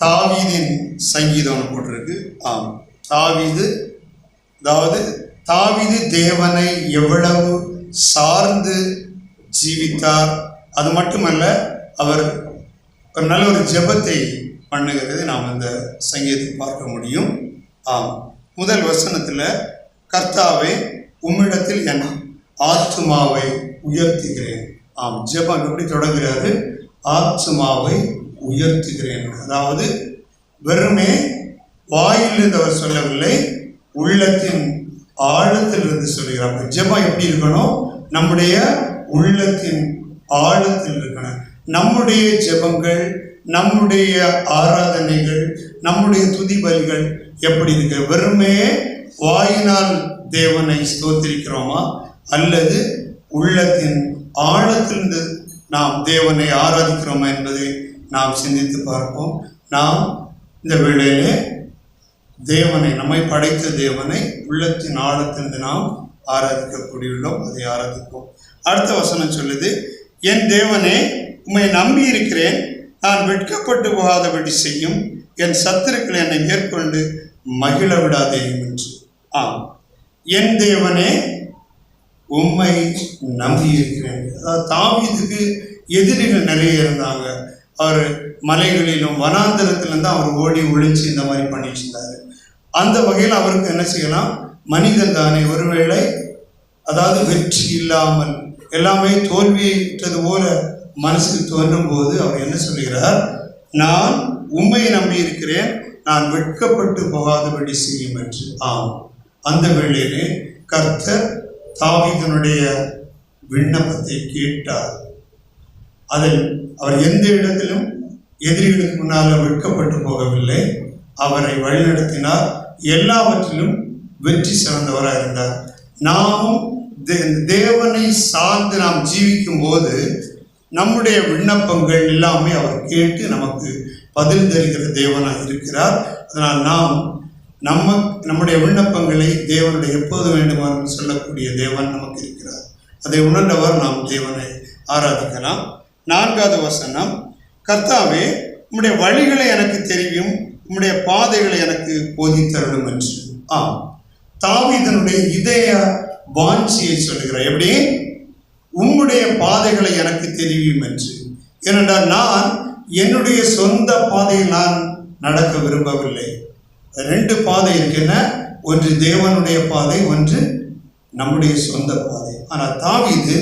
தாவீதின் சங்கீதம் போட்டிருக்கு. ஆம், தாவீது, அதாவது தாவீது தேவனை எவ்வளவு சார்ந்து ஜீவித்தார். அது மட்டுமல்ல, அவர் ஒரு நல்ல ஒரு ஜெபத்தை பண்ணுகிறது நாம் இந்த சங்கீதத்தை பார்க்க முடியும். ஆம், முதல் வசனத்தில் கர்த்தாவே உம்மிடத்தில் என் ஆத்துமாவை உயர்த்துகிறேன். ஆம், ஜெபம் எப்படி தொடங்குகிறது? ஆத்துமாவை உயர்த்துகிறேன். அதாவது வெறுமே வாயிலிருந்து அவர் சொல்லவில்லை, உள்ளத்தின் ஆழத்திலிருந்து சொல்கிறார். ஜெபம் எப்படி இருக்கணும்? நம்முடைய உள்ளத்தின் ஆழத்தில் இருக்கணும். நம்முடைய ஜெபங்கள், நம்முடைய ஆராதனைகள், நம்முடைய துதிபலிகள் எப்படி இருக்கு? வெறுமே வாயினால் தேவனை ஸ்தோத்திரிக்கிறோமா, அல்லது உள்ளத்தின் ஆழத்திலிருந்து நாம் தேவனை ஆராதிக்கிறோமா என்பதை நாம் சிந்தித்து பார்ப்போம். நாம் இந்த வேளையிலே தேவனை, நம்மை படைத்த தேவனை உள்ளத்தின் ஆழத்திலிருந்து நாம் ஆராதிக்கக்கூடியுள்ளோம். அதை ஆராதிப்போம். அடுத்த வசனம் சொல்லுது, என் தேவனே உம்மை நம்பி இருக்கிறேன், நான் வெட்கப்பட்டு போகாதபடி செய்யும், என் சத்துருக்கள் என்னை மேற்கொண்டு மகிழ விடாதேயும் என்று. ஆம், என் தேவனே உம்மை நம்பி இருக்கிறேன். அதாவது தாவீதுக்கு எதிரிகள் நிறைய இருந்தாங்க. அவர் மலைகளிலும் வனாந்தரத்திலும் தான் அவர் ஓடி ஒழிச்சு இந்த மாதிரி பண்ணிட்டு இருந்தார். அந்த வகையில் அவருக்கு என்ன செய்யலாம்? மனிதன் தானே, ஒருவேளை அதாவது வெற்றி இல்லாமல் எல்லாமே தோல்வியற்றது போல மனசுக்கு தோன்றும் போது அவர் என்ன சொல்கிறார்? நான் உம்மை நம்பி இருக்கிறேன், நான் வெட்கப்பட்டு போகாதபடி செய்யும் என்று. ஆம், அந்த வேளையிலே கர்த்தர் தாவீதினுடைய விண்ணப்பத்தை கேட்டார். அதில் அவர் எந்த இடத்திலும் எதிரிகளுக்கு முன்னால் வெட்கப்பட்டு போகவில்லை. அவரை வழிநடத்தினார். எல்லாவற்றிலும் வெற்றி சிறந்தவராக இருந்தார். நாமும் தேவனை சார்ந்து நாம் ஜீவிக்கும் போது நம்முடைய விண்ணப்பங்கள் எல்லாமே அவர் கேட்டு நமக்கு பதில் தருகிற தேவனாக இருக்கிறார். அதனால் நாம் நம்முடைய விண்ணப்பங்களை தேவனுடைய எப்போது வேண்டுமானாலும் சொல்லக்கூடிய தேவன் நமக்கு இருக்கிறார். அதை உணர்ந்தவர் நாம் தேவனை ஆராதிக்கலாம். 4வது வசனம், கர்த்தாவே உம்முடைய வழிகளை எனக்கு தெரியும், உம்முடைய பாதைகளை எனக்கு போதித்தருளும் என்று. ஆம், தாவீதனுடைய இதய வாஞ்சியை சொல்லுகிறார். எப்படி? உம்முடைய பாதைகளை எனக்கு தெரியும் என்று. ஏனென்றால் நான் என்னுடைய சொந்த பாதையில் நான் நடக்க விரும்பவில்லை. 2 பாதை இருக்கின்றன, ஒன்று தேவனுடைய பாதை, ஒன்று நம்முடைய சொந்த பாதை. ஆனால் தாவீது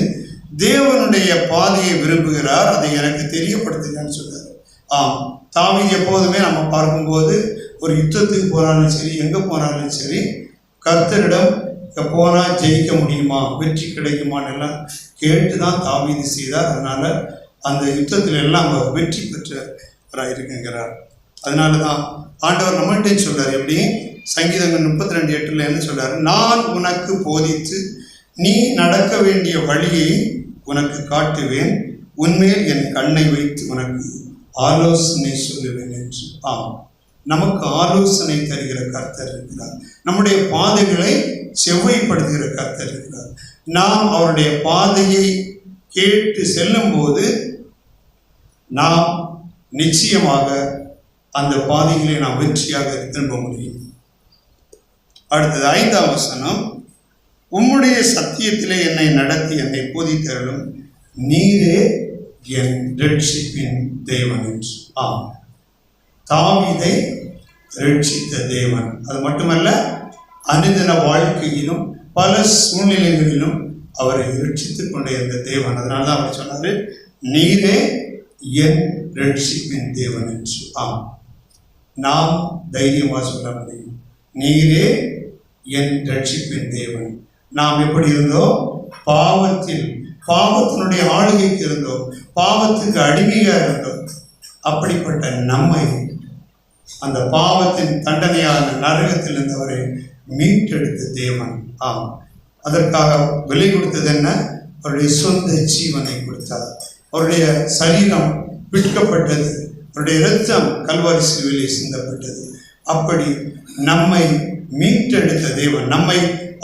தேவனுடைய பாதையை விரும்புகிறார். அதை எனக்கு தெரியப்படுத்துகிறான்னு சொல்றார். ஆம், தாவீது எப்போதுமே நம்ம பார்க்கும்போது ஒரு யுத்தத்துக்கு போனாலும் சரி, எங்கே போனாலும் சரி, கர்த்தரிடம் போனால் ஜெயிக்க முடியுமா, வெற்றி கிடைக்குமான்னு எல்லாம் கேட்டு தான் தாவீது செய்தார். அதனால அந்த யுத்தத்தில் எல்லாம் அவர் வெற்றி பெற்றவராக இருக்குங்கிறார். அதனால தான் ஆண்டவர் நம்மகிட்டே சொல்றார். எப்படி? சங்கீதங்கள் 32:8 என்ன சொல்றாரு? நான் உனக்கு போதித்து நீ நடக்க வேண்டிய வழியை உனக்கு காட்டுவேன், உன்மேல் என் கண்ணை வைத்து உனக்கு ஆலோசனை சொல்லுவேன் என்று. ஆம், நமக்கு ஆலோசனை தருகிற கர்த்தர் இருக்கிறார். நம்முடைய பாதைகளை செவ்வாய்ப்படுத்துகிற கர்த்தர் இருக்கிறார். நாம் அவருடைய பாதையை கேட்டு செல்லும் போது நாம் நிச்சயமாக அந்த பாதைகளை நாம் வெற்றியாக திரும்ப முடியும். அடுத்தது 5ஆம் வசனம், உம்முடைய சத்தியத்திலே என்னை நடத்தி என்னை போதித்தருளும், நீரே என் ரட்சிப்பின் தேவன் என்று. ஆம், தாவீதை ரட்சித்த தேவன். அது மட்டுமல்ல, அனுதின வாழ்க்கையிலும் பல சூழ்நிலைகளிலும் அவரை ரட்சித்துக் கொண்டே இருந்த தேவன். அதனால தான் அவர் சொன்னார், நீரே என் ரட்சிப்பின் தேவன் என்று. ஆம், நாம் தைரியமாக சொல்ல முடியும், நீரே என் ரட்சிப்பின் தேவன். நாம் எப்படி இருந்தோம்? பாவத்தினுடைய ஆளுகைக்கு இருந்தோம், பாவத்துக்கு அடிமையாக இருந்தோம். அப்படிப்பட்ட நம்மை அந்த பாவத்தின் தண்டனையான நரகத்தில் இருந்தவரை மீட்டெடுத்த தேவன். ஆம், அதற்காக விலை கொடுத்தது என்ன? அவருடைய சொந்த ஜீவனை கொடுத்தார். அவருடைய சரீரம் பிடிக்கப்பட்டது, அவருடைய இரத்தம் கல்வாரி சிலுவையிலே சிந்தப்பட்டது. அப்படி நம்மை மீட்டெடுத்த தேவன், நம்மை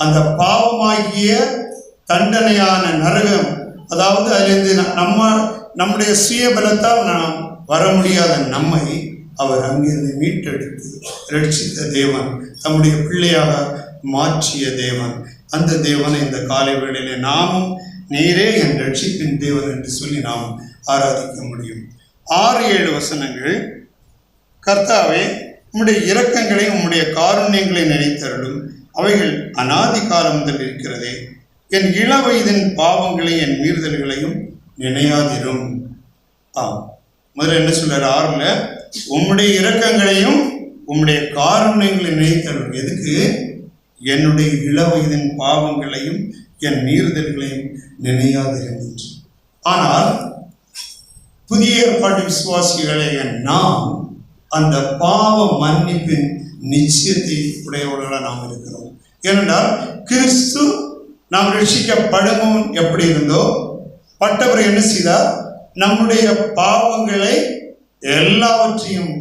அந்த பாவமாகிய தண்டனையான நரகம், அதாவது அதிலிருந்து நம்முடைய சுய பலத்தால் நாம் வர முடியாத நம்மை அவர் அங்கிருந்து மீட்டெடுத்து ரட்சித்த தேவன், தம்முடைய பிள்ளையாக மாற்றிய தேவன். அந்த தேவனை இந்த காலை வேளையிலே நாமும் நீரே என் ரட்சிப்பின் தேவன் என்று சொல்லி நாம் ஆராதிக்க முடியும். 6-7 வசனங்கள். கர்த்தாவே, உம்முடைய இரக்கங்களையும் உம்முடைய காருண்யங்களை நினைத்தருளும். அவைகள் அநாதி காலம் முதல் இருக்கிறதே. என் இளவயதின் பாவங்களை என் மீறுதல்களையும் நினையாதிரும். முதல்ல என்ன சொல்றாரு? 6ல் உம்முடைய இரக்கங்களையும் உம்முடைய காருண்யங்களை நினைத்தருளும். எதுக்கு? என்னுடைய இளவயதின் பாவங்களையும் என் மீறுதல்களையும் நினையாதிரும். ஆனால் புதிய ஏற்பாட்டு விசுவாசிகளை நாம் அந்த பாவ மன்னிப்பின் நிச்சயத்தை உடையவர்களாக நாம் இருக்கிறோம். ஏனென்றால் கிறிஸ்து நாம் ரட்சிக்கப்படவும் எப்படி இருந்தோ பட்டவர் என்ன செய்தார்? நம்முடைய பாவங்களை எல்லாவற்றையும்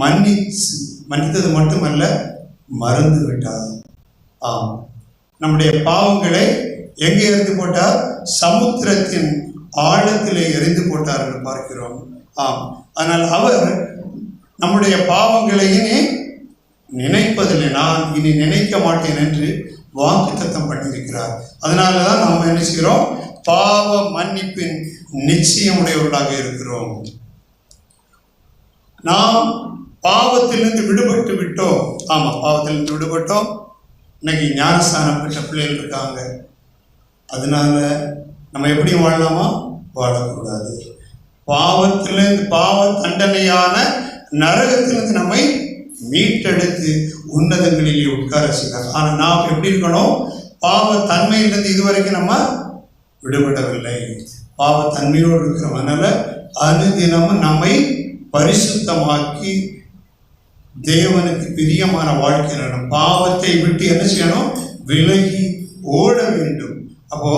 மன்னித்தது மட்டுமல்ல, மறந்து விட்டார். நம்முடைய பாவங்களை எங்கே எறிந்து போட்டார்? சமுத்திரத்தின் ஆழத்திலே எறிந்து போட்டார் என்று பார்க்கிறோம். ஆனால் அவர் நம்முடைய பாவங்களையே நினைப்பதில்லை. நான் இனி நினைக்க மாட்டேன் என்று வாக்குத்தத்தம் பண்ணியிருக்கிறார். அதனாலதான் நாம் என்ன செய்கிறோம்? பாவ மன்னிப்பின் நிச்சயமுடையவர்களாக இருக்கிறோம். நாம் பாவத்திலிருந்து விடுபட்டு விட்டோம். பாவத்திலிருந்து விடுபட்டோம். இன்னைக்கு ஞானஸ்தானம் பெற்ற பிள்ளைகள் இருக்காங்க. அதனால நம்ம எப்படி வாழலாமா? வாழக்கூடாது. பாவத்திலிருந்து, பாவ தண்டனையான நரகத்திலிருந்து நம்மை மீட்டெடுத்து உன்னதங்களிலே உட்கார செய்தார். ஆனால் நாம் எப்படி இருக்கணும்? பாவ தன்மையிலிருந்து இதுவரைக்கும் நம்ம விடுபடவில்லை. பாவ தன்மையோடு இருக்கிறவனால அனுதினமும் நம்மை பரிசுத்தமாக்கி தேவனுக்கு பிரியமான வாழ்க்கை நடணும். பாவத்தை விட்டு என்ன செய்யணும்? விலகி ஓட வேண்டும். அப்போ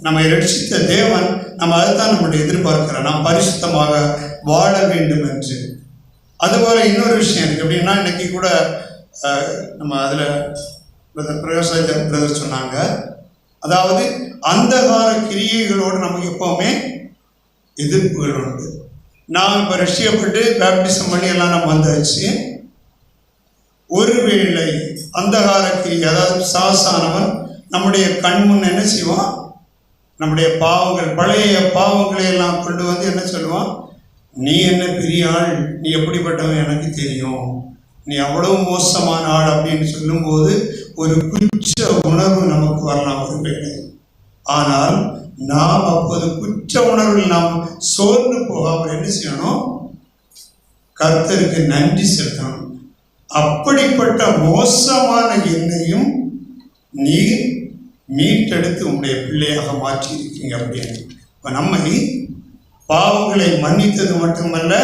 நம்மை ரட்சித்த தேவன் நம்ம அதுதான் நம்முடைய எதிர்பார்க்கிறோம். நாம் பரிசுத்தமாக வாழ வேண்டும் என்று. அதுபோல இன்னொரு விஷயம் இருக்கு. எப்படின்னா, இன்னைக்கு கூட நம்ம அதில் பிரதர் சொன்னாங்க, அதாவது அந்தகார கிரியைகளோடு நமக்கு எப்பவுமே எதிர்ப்புகள் உண்டு. நாம் இப்போ ரஷ்யப்பட்டு பேப்டிசம் பண்ணி எல்லாம் நம்ம வந்தாச்சு. ஒருவேளை அந்தகார கிரியை, அதாவது சாசானவன் நம்முடைய கண்முன் என்ன செய்வான்? நம்முடைய பாவங்கள், பழைய பாவங்களை எல்லாம் கொண்டு வந்து என்ன சொல்லுவான்? நீ என்ன பெரிய ஆள், நீ எப்படிப்பட்டவன் எனக்கு தெரியும், நீ அவ்வளவு மோசமான ஆள் அப்படின்னு சொல்லும்போது ஒரு குற்ற உணர்வு நமக்கு வரலாம் ஒருவேளை. ஆனால் நாம் அப்போது குற்ற உணர்வில் நாம் சோர்ந்து போகாமல் என்ன செய்யணும்? கர்த்தருக்கு நன்றி செலுத்தணும். அப்படிப்பட்ட மோசமான எண்ணையும் நீ மீட்டெடுத்து உங்களுடைய பிள்ளையாக மாற்றி இருக்கீங்க அப்படின்னு. இப்போ நம்மை பாவங்களை மன்னித்தது மட்டுமல்ல,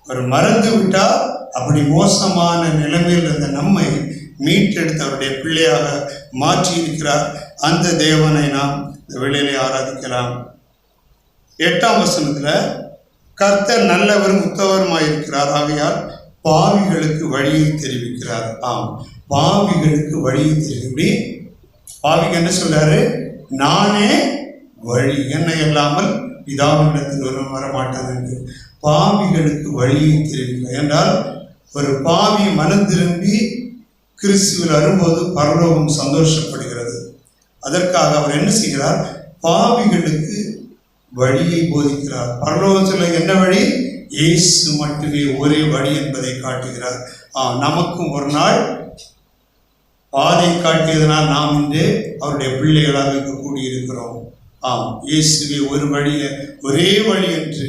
ஒரு மறந்து விட்டால் அப்படி மோசமான நிலைமையில் இருந்த நம்மை மீட்டெடுத்து அவருடைய பிள்ளையாக மாற்றி இருக்கிறார். அந்த தேவனை நாம் இந்த வேளையிலே ஆராதிக்கலாம். 8ஆம் வசனத்தில் கர்த்தர் நல்லவரும் உத்தவருமாயிருக்கிறார், ஆகையால் பாவிகளுக்கு வழியை தெரிவிக்கிறார். பாவிகளுக்கு வழியை தெரிவி. பாவிக்கு என்ன சொல்றாரு? நானே வழி, என்னை இல்லாமல் பிதாவினிடத்தில் ஒருவன் வரமாட்டான் என்று. பாவிகளுக்கு வழியை தெரிவிக்கிறார் என்றால், ஒரு பாவி மனம் திரும்பி கிறிஸ்துவில் வரும்போது பரலோகம் சந்தோஷப்படுகிறது. அதற்காக அவர் என்ன செய்கிறார்? பாவிகளுக்கு வழியை போதிக்கிறார். பரலோகத்தில் என்ன வழி? இயேசு மட்டுமே ஒரே வழி என்பதை காட்டுகிறார். நமக்கும் ஒரு நாள் பாதை காட்டியதனால் நாம் இன்று அவருடைய பிள்ளைகளாக இருக்கக்கூடியிருக்கிறோம். இயேசுவே ஒரு வழி, ஒரே வழி என்று.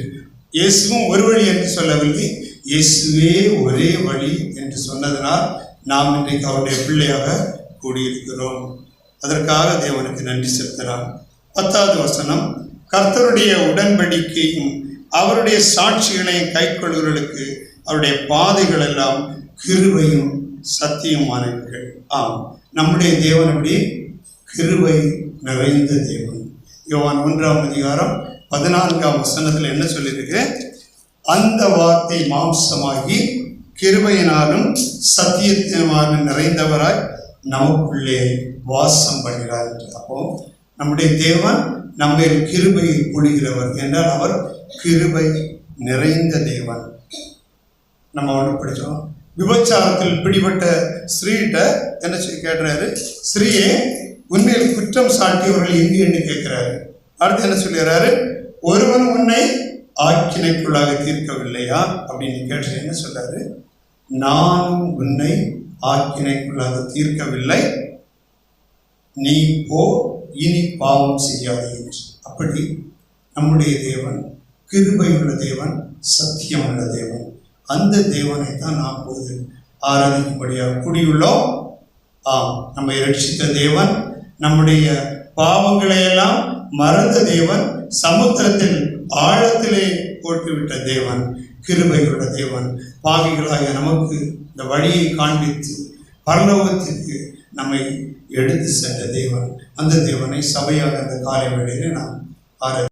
இயேசுவும் ஒரு வழி என்று சொல்லவில்லை, இயேசுவே ஒரே வழி என்று சொன்னதனால் நாம் இன்றைக்கு அவருடைய பிள்ளையாக கூடியிருக்கிறோம். அதற்காக தேவனுக்கு நன்றி செலுத்தலாம். 10வது வசனம், கர்த்தருடைய உடன்படிக்கையும் அவருடைய சாட்சிகளையும் கைக்கொள்கிறவர்களுக்கு அவருடைய பாதைகள் எல்லாம் கிருபையும் சத்தியமானவர்கள். நம்முடைய தேவன் அப்படி கிருபை நிறைந்த தேவன். யோவான் 1ஆம் அதிகாரம் 14ஆம் வசனத்தில் என்ன சொல்லியிருக்கு? அந்த வார்த்தை மாம்சமாகி கிருபையினாலும் சத்தியத்தினாலும் நிறைந்தவராய் நமக்குள்ளே வாசம் பண்ணுகிறார் என்று. அப்போ நம்முடைய தேவன் நம்மை கிருபையை பொழிகிறவர் என்றால் அவர் கிருபை நிறைந்த தேவன். நம்ம ஒன்று படித்தோம். விபச்சாரத்தில் பிடிபட்ட ஸ்திரீகிட்ட என்ன கேட்குறாரு, ஸ்திரீயே உண்மையில் குற்றம் சாட்டியவர்கள் எங்கு என்று கேட்குறாரு. அடுத்து என்ன சொல்லுறாரு, ஒருவன் உன்னை ஆக்கினைக்குள்ளாக தீர்க்கவில்லையா அப்படின்னு கேட்டு என்ன சொல்றாரு, நானும் உன்னை ஆக்கினைக்குள்ளாக தீர்க்கவில்லை, நீ போ, இனி பாவம் செய்யாதே என்று. அப்படி நம்முடைய தேவன் கிருபை உள்ள தேவன், சத்தியம் உள்ள தேவன். அந்த தேவனை தான் நாம் போது ஆராதிக்கும்படியாக கூடியுள்ளோம். நம்மை ரட்சித்த தேவன், நம்முடைய பாவங்களை எல்லாம் மறந்த தேவன், சமுத்திரத்தில் ஆழத்திலே போட்டுவிட்ட தேவன், கிருபை உள்ள தேவன். பாவிகளாக நமக்கு இந்த வழியை காண்பித்து பரலோகத்திற்கு நம்மை எடுத்து சென்ற தேவன். அந்த தேவனை சபையாக அந்த காலை வேளையிலே நாம் ஆராதி